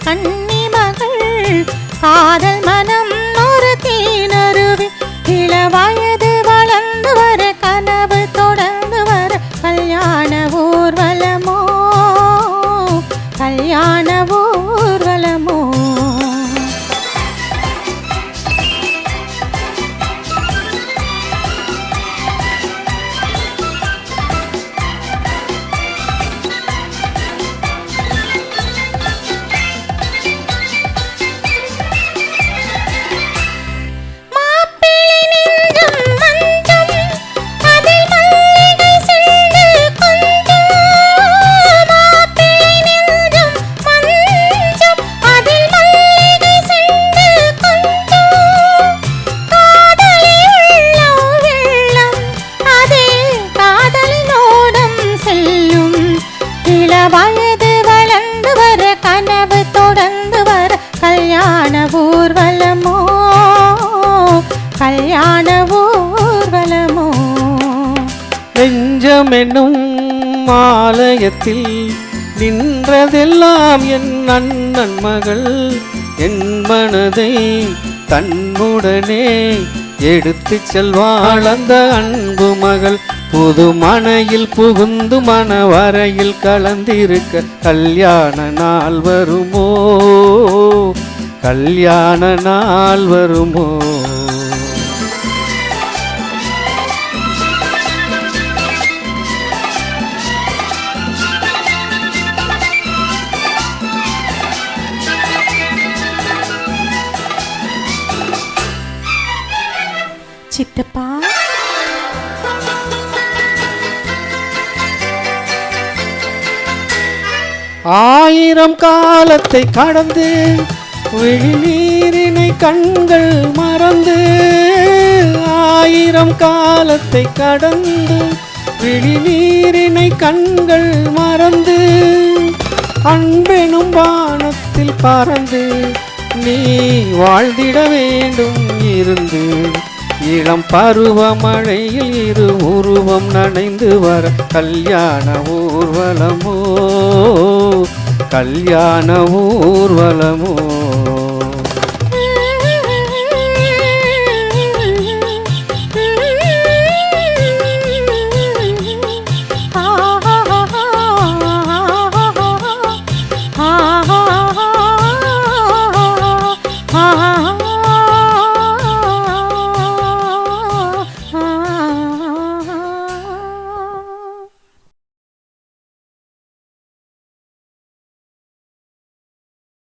கன்னி மகள் காதல் மனம் ஒரு தீனருவி இளவயது வளர்ந்து வர கனவு தொடர்ந்து வர கல்யாண ஊர்வலமோ கல்யாண ஊர்வலமோ வயது வளர்ந்து வர கனவு தொடர்ந்து வர கல்யாண ஊர்வலமோ கல்யாண ஊர்வலமோ நெஞ்சம் என்னும் ஆலயத்தில் நின்றதெல்லாம் என் அண்ணன் மகள் என் மனதை தன்னுடனே எடுத்து செல்வாள் அந்த அன்பு மகள் புது மனையில் புகுந்து மணவரையில் கலந்திருக்க கல்யாண நாள் வருமோ கல்யாண நாள் வருமோ சித்தப்பா ஆயிரம் காலத்தை கடந்து விழிநீரினை கண்கள் மறந்து ஆயிரம் காலத்தை கடந்து விழிநீரினை கண்கள் மறந்து அன்பெனும் வானத்தில் பறந்து நீ வாழ்ந்திட வேண்டும் இருந்து இளம் பருவமழையில் இரு உருவம் நனைந்து வர கல்யாண ஊர்வலமோ கல்யாண ஊர்வலமோ